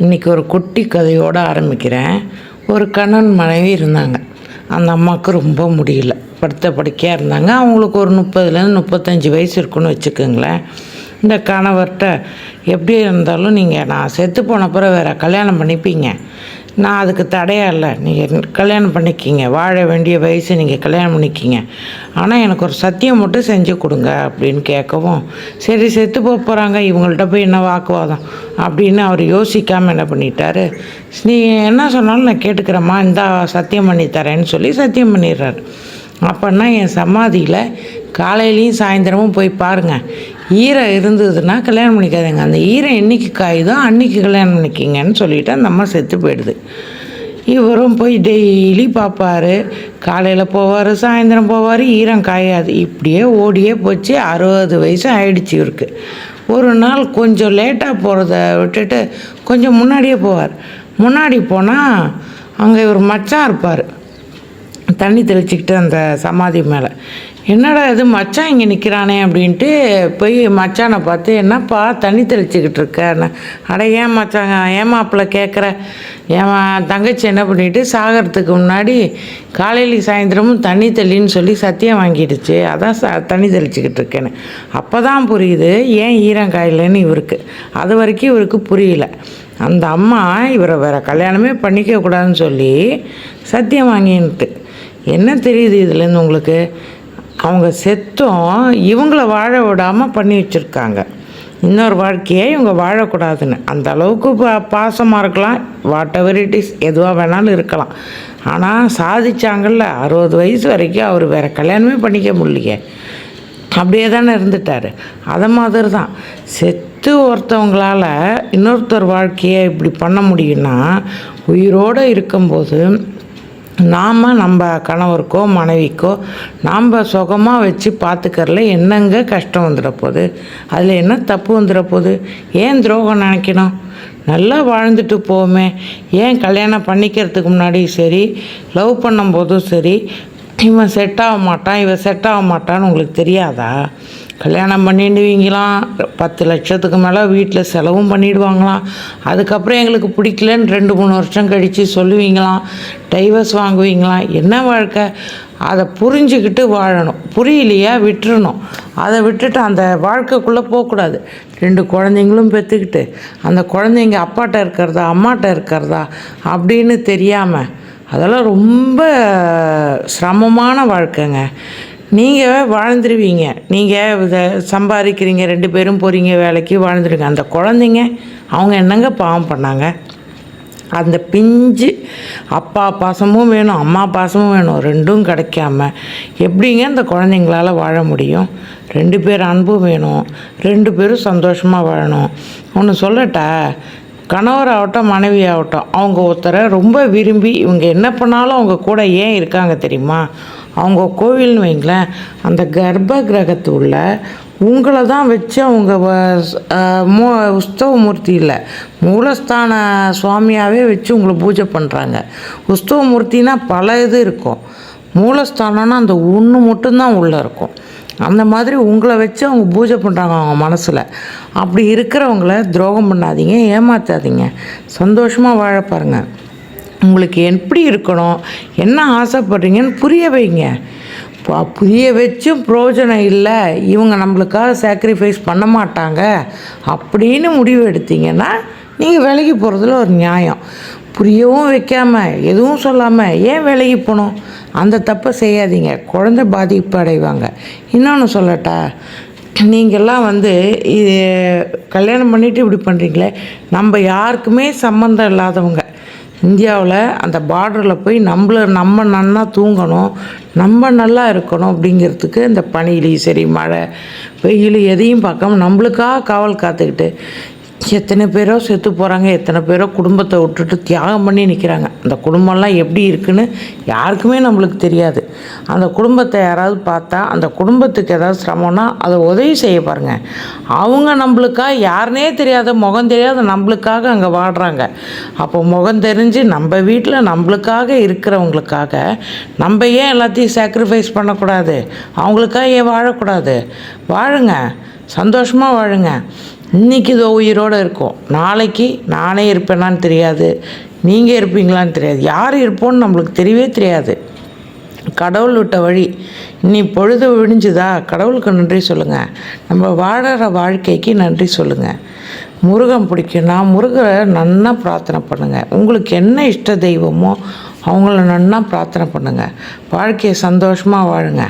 இன்றைக்கி ஒரு குட்டி கதையோடு ஆரம்பிக்கிறேன். ஒரு கணவன் மனைவி இருந்தாங்க. அந்த அம்மாவுக்கு ரொம்ப முடியல, படுத்த படுக்கையாக இருந்தாங்க. அவங்களுக்கு ஒரு 30லேருந்து 35 வயசு இருக்குன்னு வச்சுக்கோங்களேன். இந்த கணவர்கிட்ட எப்படி இருந்தாலும் நான் செத்து போன பிறகு வேறு கல்யாணம் பண்ணிப்பீங்க, நான் அதுக்கு தடையாக இல்லை, நீங்கள் கல்யாணம் பண்ணிக்கிங்க, வாழ வேண்டிய வயசு, நீங்கள் கல்யாணம் பண்ணிக்கிங்க, ஆனால் எனக்கு ஒரு சத்தியம் மட்டும் செஞ்சு கொடுங்க அப்படின்னு கேட்கவும், சரி செத்து போகிறாங்க, இவங்கள்ட்ட போய் என்ன வாக்குவாதம் அப்படின்னு அவர் யோசிக்காமல் என்ன பண்ணிட்டாரு, நீ என்ன சொன்னாலும் நான் கேட்டுக்கிறேம்மா, இந்த சத்தியம் பண்ணி தரேன்னு சொல்லி சத்தியம் பண்ணிடுறாரு. அப்போன்னா என் சமாதியில் காலையிலையும் சாயந்தரமும் போய் பாருங்கள், ஈரம் இருந்ததுன்னா கல்யாணம் பண்ணிக்காதீங்க, அந்த ஈரம் என்றைக்கு காயுதோ அன்றைக்கி கல்யாணம் பண்ணிக்கிங்கன்னு சொல்லிவிட்டு அந்த அம்மா செத்து போயிடுது. இவரும் போய் டெய்லி பார்ப்பார், காலையில் போவார், சாயந்தரம் போவார், ஈரம் காயாது. இப்படியே ஓடியே போச்சு. 60 வயசு ஆயிடுச்சு இவருக்கு. ஒரு நாள் கொஞ்சம் லேட்டாக போகிறத விட்டுட்டு கொஞ்சம் முன்னாடியே போவார். முன்னாடி போனால் அங்கே இவர் மச்சான் இருப்பார், தண்ணி தெளிச்சிக்கிட்டு அந்த சமாதி மேலே. என்னடா இது மச்சான் இங்கே நிற்கிறானே அப்படின்ட்டு போய் மச்சானை பார்த்து, என்னப்பா தண்ணி தெளிச்சிக்கிட்டு இருக்க? அட ஏன் மச்சாங்க, ஏமாப்பில் கேட்குற? ஏன் தங்கச்சி என்ன பண்ணிவிட்டு சாகிறதுக்கு முன்னாடி காலையில் சாயந்தரமும் தண்ணி தெளின்னு சொல்லி சத்தியம் வாங்கிடுச்சு, அதான் தண்ணி தெளிச்சிக்கிட்டு இருக்கேன்னு. அப்போ தான் புரியுது ஏன் ஈரம் காயிலன்னு இவருக்கு. அது வரைக்கும் இவருக்கு புரியல. அந்த அம்மா இவரை வேறு கல்யாணமே பண்ணிக்கக்கூடாதுன்னு சொல்லி சத்தியம் வாங்கின்ட்டு. என்ன தெரியுது இதுலேருந்து உங்களுக்கு? அவங்க செத்தும் இவங்கள வாழ விடாமல் பண்ணி வச்சுருக்காங்க. இன்னொரு வாழ்க்கையை இவங்க வாழக்கூடாதுன்னு. அந்த அளவுக்கு பாசமாக இருக்கலாம், வாட் எவர் இட் இஸ், எதுவாக வேணாலும் இருக்கலாம். ஆனால் சாதிச்சாங்கல்ல, 60 வயசு வரைக்கும் அவர் வேறு கல்யாணமே பண்ணிக்க முடியலையே, அப்படியே தானே இருந்துட்டார். அதை மாதிரி தான் செத்து ஒருத்தவங்களால் இன்னொருத்தர் வாழ்க்கையை இப்படி பண்ண முடியும்னா, உயிரோடு இருக்கும்போது நாம் நம்ம கணவருக்கோ மனைவிக்கோ நாம் சுகமாக வச்சு பார்த்துக்கறல என்னங்க கஷ்டம் வந்துட போகுது? அதில் என்ன தப்பு வந்துட போகுது? ஏன் துரோகம் நினைக்கணும்? நல்லா வாழ்ந்துட்டு போவோமே. ஏன் கல்யாணம் பண்ணிக்கிறதுக்கு முன்னாடி சரி, லவ் பண்ணும்போதும் சரி, இவன் செட் ஆக மாட்டான், இவன் செட் ஆக மாட்டான்னு உங்களுக்கு தெரியாதா? கல்யாணம் பண்ணிடுவீங்களாம், 10 லட்சத்துக்கு மேலே வீட்டில் செலவும் பண்ணிவிடுவாங்களாம். அதுக்கப்புறம் எங்களுக்கு பிடிக்கலன்னு 2-3 வருஷம் கழித்து சொல்லுவீங்களாம், டைவர்ஸ் வாங்குவீங்களாம். என்ன வாழ்க்கை? அதை புரிஞ்சுக்கிட்டு வாழணும். புரியலையா விட்டுறணும். அதை விட்டுட்டு அந்த வாழ்க்கைக்குள்ளே போகக்கூடாது. 2 குழந்தைங்களும் பெற்றுக்கிட்டு அந்த குழந்தைங்க அப்பாட்ட இருக்கிறதா அம்மாட்ட இருக்கிறதா அப்படின்னு தெரியாமல், அதெல்லாம் ரொம்ப சிரமமான வாழ்க்கைங்க. நீங்கள் வாழ்ந்துருவீங்க, நீங்கள் இதை சம்பாதிக்கிறீங்க, 2 பேரும் போகிறீங்க வேலைக்கு, வாழ்ந்துருங்க. அந்த குழந்தைங்க அவங்க என்னங்க பாவம் பண்ணாங்க? அந்த பிஞ்சு அப்பா பாசமும் வேணும், அம்மா பாசமும் வேணும், 2ம் கிடைக்காம எப்படிங்க அந்த குழந்தைங்களால் வாழ முடியும்? 2 பேர் அன்பும் வேணும், 2 பேரும் சந்தோஷமாக வாழணும். ஒன்று சொல்லட்டா, கணவர் ஆகட்டும் மனைவி ஆகட்டும், அவங்க ஒருத்தரை ரொம்ப விரும்பி இவங்க என்ன பண்ணாலும் அவங்க கூட ஏன் இருக்காங்க தெரியுமா? அவங்க கோவில்னு வைங்களேன், அந்த கர்ப்ப கிரகத்து உள்ள உங்களை தான் வச்சு அவங்க உற்சவமூர்த்தி இல்லை, மூலஸ்தான சுவாமியாகவே வச்சு உங்களை பூஜை பண்ணுறாங்க. உற்சவமூர்த்தினா பல இது இருக்கும், மூலஸ்தானம்னா அந்த ஒன்று மட்டும்தான் உள்ளே இருக்கும். அந்த மாதிரி உங்களை வச்சு அவங்க பூஜை பண்ணுறாங்க அவங்க மனசில். அப்படி இருக்கிறவங்கள துரோகம் பண்ணாதீங்க, ஏமாற்றாதீங்க, சந்தோஷமாக வாழ பாருங்கள். உங்களுக்கு எப்படி இருக்கணும், என்ன ஆசைப்படுறீங்கன்னு புரிய வைங்க. புரிய வச்சும் பிரயோஜனம் இல்லை, இவங்க நம்மளுக்காக சாக்ரிஃபைஸ் பண்ண மாட்டாங்க அப்படின்னு முடிவு எடுத்தீங்கன்னா நீங்கள் விலகி போகிறதுல ஒரு நியாயம். புரியவும் வைக்காமல் எதுவும் சொல்லாமல் ஏன் விலகி போகணும்? அந்த தப்பை செய்யாதீங்க, குழந்தை பாதிப்பு அடைவாங்க. இன்னொன்று சொல்லட்டா, நீங்கள்லாம் இது கல்யாணம் பண்ணிவிட்டு இப்படி பண்ணுறீங்களே, நம்ம யாருக்குமே சம்மந்தம் இல்லாதவங்க இந்தியாவில் அந்த பார்டரில் போய் நம்ம நல்லா தூங்கணும், நம்ம நல்லா இருக்கணும் அப்படிங்கிறதுக்கு இந்த பனியிலையும் சரி மழை வெயில் எதையும் பார்க்காம நம்மளுக்காக காவல் காத்துக்கிட்டு எத்தனை பேரோ செத்து போகிறாங்க, எத்தனை பேரோ குடும்பத்தை விட்டுட்டு தியாகம் பண்ணி நிற்கிறாங்க. அந்த குடும்பம்லாம் எப்படி இருக்குன்னு யாருக்குமே நம்மளுக்கு தெரியாது. அந்த குடும்பத்தை யாராவது பார்த்தா அந்த குடும்பத்துக்கு ஏதாவது சிரமம்னா அதை உதவி செய்ய பாருங்கள். அவங்க நம்மளுக்காக யாருனே தெரியாத முகம் தெரியாத நம்மளுக்காக அங்கே வாடுறாங்க. அப்போ முகம் தெரிஞ்சு நம்ம வீட்டில் நம்மளுக்காக இருக்கிறவங்களுக்காக நம்ம ஏன் எல்லாத்தையும் சாக்ரிஃபைஸ் பண்ணக்கூடாது? அவங்களுக்காக ஏன் வாழக்கூடாது? வாழுங்க, சந்தோஷமாக வாழுங்க. இன்றைக்கி இதோ உயிரோடு இருக்கோம், நாளைக்கு நானே இருப்பேனான்னு தெரியாது, நீங்கள் இருப்பீங்களான்னு தெரியாது, யார் இருப்போன்னு நம்மளுக்கு தெரியவே தெரியாது. கடவுள் விட்ட வழி. நீ பொழுது விடிஞ்சுதா, கடவுளுக்கு நன்றி சொல்லுங்கள். நம்ம வாழற வாழ்க்கைக்கு நன்றி சொல்லுங்கள். முருகன் பிடிக்கும்னா முருகரை நன்னா பிரார்த்தனை பண்ணுங்கள். உங்களுக்கு என்ன இஷ்ட தெய்வமோ அவங்கள நன்னா பிரார்த்தனை பண்ணுங்கள். வாழ்க்கையை சந்தோஷமாக வாழுங்க.